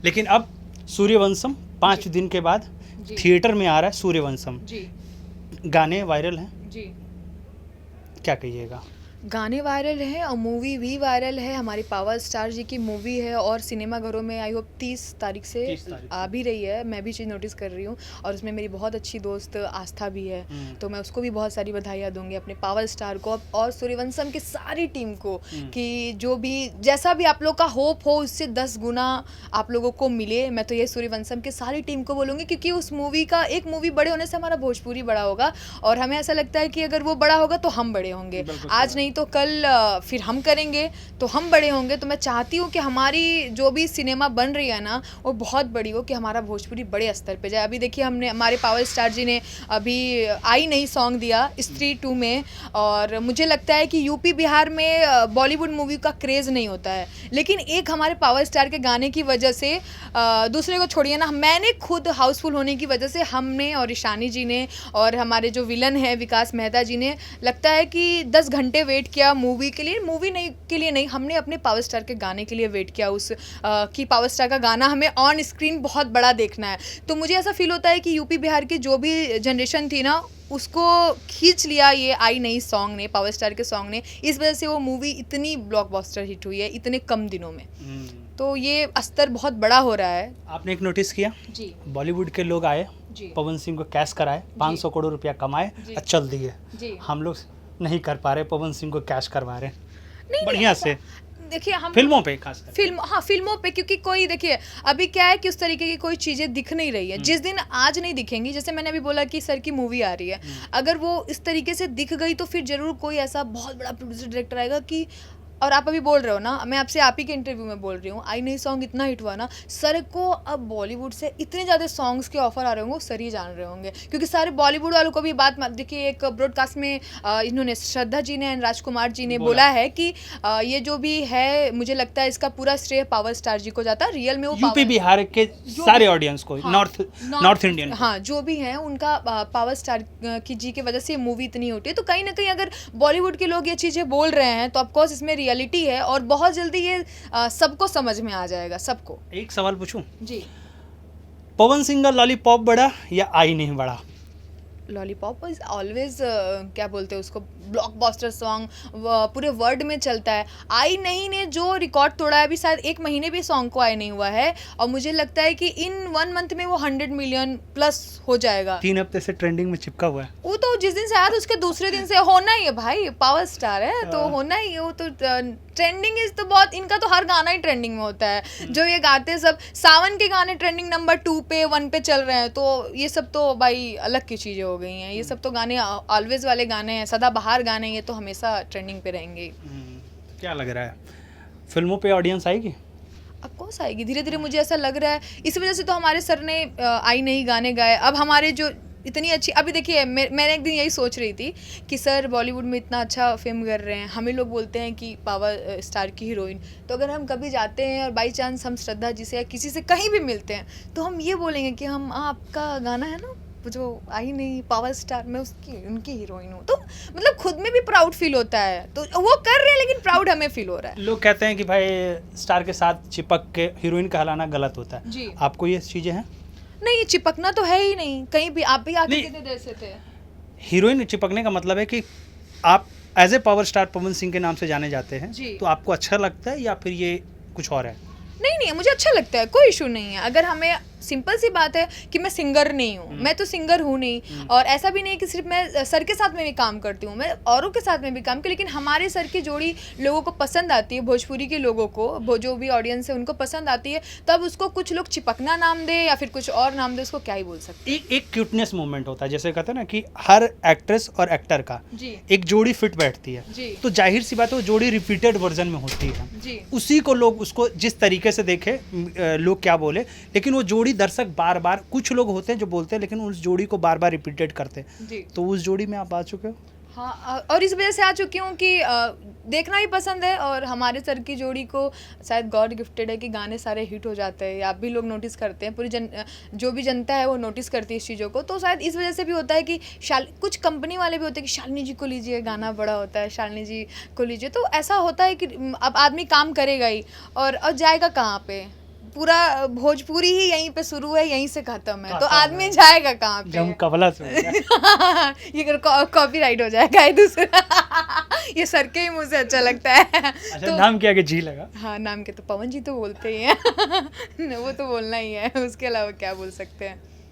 लेकिन अब सूर्यवंशम 5 दिन के बाद जी थिएटर में आ रहा है सूर्यवंशम, जी गाने वायरल हैं, जी। क्या कहिएगा? गाने वायरल हैं और मूवी भी वायरल है। हमारी पावर स्टार जी की मूवी है और सिनेमाघरों में आई होप 30 तारीख से 30 तारीख से। आ भी रही है। मैं भी चीज़ नोटिस कर रही हूँ और उसमें मेरी बहुत अच्छी दोस्त आस्था भी है, तो मैं उसको भी बहुत सारी बधाइयाँ दूंगी, अपने पावर स्टार को और सूर्यवंशम की सारी टीम को, कि जो भी जैसा भी आप लोग का होप हो उससे 10 गुना आप लोगों को मिले। मैं तो ये सूर्यवंशम की सारी टीम को बोलूँगी, क्योंकि उस मूवी का एक मूवी बड़े होने से हमारा भोजपुरी बड़ा होगा और हमें ऐसा लगता है कि अगर वो बड़ा होगा तो हम बड़े होंगे, बिल्कुल आज सही नहीं तो कल फिर हम करेंगे तो हम बड़े होंगे। तो मैं चाहती हूँ कि हमारी जो भी सिनेमा बन रही है ना वो बहुत बड़ी हो, कि हमारा भोजपुरी बड़े स्तर पे जाए। अभी देखिए हमने हमारे पावर स्टार जी ने अभी आई नई सॉन्ग दिया स्त्री 2 में, और मुझे लगता है कि यूपी बिहार में बॉलीवुड मूवी का क्रेज़ नहीं होता है, लेकिन एक हमारे पावर स्टार के गाने की वजह से दूसरे को छोड़िए ना, मैंने खुद हाउसफुल होने की वजह से हमने और ईशानी जी ने और हमारे जो विलन है विकास मेहता जी ने, लगता है कि 10 घंटे वेट किया मूवी के लिए, मूवी नहीं के लिए नहीं, हमने अपने पावर स्टार के गाने के लिए वेट किया, उस कि पावर स्टार का गाना हमें ऑन स्क्रीन बहुत बड़ा देखना है। तो मुझे ऐसा फील होता है कि यूपी बिहार की जो भी जनरेशन थी ना उसको खींच लिया ये आई नई सॉन्ग ने, पावर स्टार के सॉन्ग ने, इस वजह से वो मूवी इतनी ब्लॉकबस्टर हिट हुई है इतने कम दिनों में। तो ये स्तर बहुत बड़ा हो रहा है। आपने एक नोटिस किया, जी बॉलीवुड के लोग आए, जी पवन सिंह को कैश कराए, 500 करोड़ रुपया कमाए जी। और चल दिए। जी। हम लोग नहीं कर पा रहे, पवन सिंह को कैश करवा रहे हैं नहीं बढ़िया ऐसा- से, देखिए हम फिल्मों पे खास कर। फिल्मों पे, क्योंकि कोई देखिए अभी क्या है कि उस तरीके की कोई चीज़ें दिख नहीं रही है। जिस दिन आज नहीं दिखेंगी, जैसे मैंने अभी बोला कि सर की मूवी आ रही है, अगर वो इस तरीके से दिख गई तो फिर जरूर कोई ऐसा बहुत बड़ा प्रोड्यूसर डायरेक्टर आएगा कि, और आप अभी बोल रहे हो ना, मैं आपसे आप ही के इंटरव्यू में बोल रही हूँ, आई नई सॉन्ग इतना हिट हुआ ना, सर को अब बॉलीवुड से इतने ज़्यादा सॉन्ग्स के ऑफर आ रहे होंगे, वो सर ही जान रहे होंगे, क्योंकि सारे बॉलीवुड वालों को भी बात देखिए, एक ब्रॉडकास्ट में इन्होंने श्रद्धा जी ने एंड राजकुमार जी ने बोला है कि ये जो भी है, मुझे लगता है इसका पूरा श्रेय पावर स्टार जी को जाता है, रियल में वो यूपी बिहार के सारे ऑडियंस को, हाँ, नॉर्थ इंडियन को। हाँ जो भी हैं उनका पावर स्टार की जी की वजह से ये मूवी इतनी होती है। तो कहीं ना कहीं अगर बॉलीवुड के लोग ये चीज़ें बोल रहे हैं तो ऑफकोर्स इसमें रियलिटी है और बहुत जल्दी ये सबको समझ में आ जाएगा, सबको। एक सवाल पूछूं, जी। पवन सिंह का लॉलीपॉप बड़ा या आई नहीं बड़ा? लॉलीपॉप इज ऑलवेज क्या बोलते हैं उसको, ब्लॉकबस्टर सॉन्ग पूरे वर्ल्ड में चलता है। आई नहीं ने जो रिकॉर्ड तोड़ा है, अभी शायद 1 महीने भी सॉन्ग को आई नहीं हुआ है, और मुझे लगता है कि इन 1 मंथ में वो 100 मिलियन प्लस हो जाएगा। 3 हफ्ते से ट्रेंडिंग में चिपका हुआ है। वो तो जिस दिन से आया था उसके दूसरे दिन से होना ही है भाई, पावर स्टार है तो होना ही है। वो तो ट्रेंडिंग इज तो बहुत, इनका तो हर गाना ही ट्रेंडिंग में होता है। जो ये गाते हैं सब, सावन के गाने ट्रेंडिंग नंबर 2 पे 1 पे चल रहे हैं, तो ये सब तो भाई अलग की चीज़ें हो गई हैं। ये सब तो गाने ऑलवेज वाले गाने हैं, सदाबहार गाने, ये तो हमेशा ट्रेंडिंग पे रहेंगे। क्या लग रहा है, फिल्मों पे ऑडियंस आएगी? अब कौन सा आएगी, धीरे धीरे मुझे ऐसा लग रहा है। इस वजह से तो हमारे सर ने आई नहीं गाने गाए। अब हमारे जो इतनी अच्छी, अभी देखिए मैंने एक दिन यही सोच रही थी कि सर बॉलीवुड में इतना अच्छा फिल्म कर रहे हैं, हमें लोग बोलते हैं कि पावर स्टार की हीरोइन, तो अगर हम कभी जाते हैं और बाई चांस हम श्रद्धा जी से या किसी से कहीं भी मिलते हैं तो हम ये बोलेंगे कि हम आपका गाना है ना जो आई नहीं पावर स्टार में उसकी उनकी हीरोइन हूँ। तो मतलब खुद में भी प्राउड फील होता है, तो वो कर रहे हैं लेकिन प्राउड हमें फील हो रहा है। लोग कहते हैं कि भाई स्टार के साथ चिपक के हीरोइन कहलाना गलत होता है जी। आपको ये चीज़ें हैं? नहीं, चिपकना तो है ही नहीं कहीं भी। आप भी आगे नहीं। कितने देर से थे? हीरोइन चिपकने का मतलब है कि आप as a power star Pawan Singh के नाम से जाने जाते हैं, जी। तो आपको अच्छा लगता है या फिर ये कुछ और है? नहीं, मुझे अच्छा लगता है, कोई इशू नहीं है। अगर हमें सिंपल सी बात है कि मैं सिंगर नहीं हूँ, मैं तो सिंगर हूँ नहीं, और ऐसा भी नहीं कि सिर्फ मैं सर के साथ में भी काम करती हूँ, मैं औरों के साथ में भी काम की, लेकिन हमारे सर की जोड़ी लोगों को पसंद आती है, भोजपुरी के लोगों को, जो भी ऑडियंस है उनको पसंद आती है, तब उसको कुछ लोग चिपकना नाम दे या फिर कुछ और नाम दे, उसको क्या ही बोल सकते एक क्यूटनेस मोमेंट होता है, जैसे कहते हैं ना कि हर एक्ट्रेस और एक्टर का जी एक जोड़ी फिट बैठती है, जी तो जाहिर सी बात है वो जोड़ी रिपीटेड वर्जन में होती है। जी उसी को लोग उसको जिस तरीके से देखे, लोग क्या बोले, लेकिन वो जोड़ी दर्शक बार बार, कुछ लोग होते हैं जो बोलते हैं लेकिन उस जोड़ी को बार बार रिपीटेड करते हैं, जी। तो उस जोड़ी में आप आ चुके हो? हाँ, और इस वजह से आ चुकी हूँ कि देखना भी पसंद है, और हमारे सर की जोड़ी को शायद गॉड गिफ्टेड है कि गाने सारे हिट हो जाते हैं, आप भी लोग नोटिस करते हैं, पूरी जो भी जनता है वो नोटिस करती है इस चीज़ों को। तो शायद इस वजह से भी होता है कि कुछ कंपनी वाले भी होते हैं कि शालिनी जी को लीजिए, गाना बड़ा होता है, शालिनी जी को लीजिए, तो ऐसा होता है कि अब आदमी काम करेगा ही और जाएगा कहाँ पे, पूरा भोजपुरी ही यहीं पे शुरू है, यहीं से खत्म है, तो खत्म आदमी है। जाएगा कहाँ जब हम पे? कवला से हो गया। ये कॉपीराइट हो जाएगा ये दूसरा। ये सर के ही मुंह से अच्छा लगता है। अच्छा, नाम क्या के जी लगा। हाँ, नाम के तो पवन जी तो बोलते ही हैं। वो तो बोलना ही है, उसके अलावा क्या बोल सकते हैं।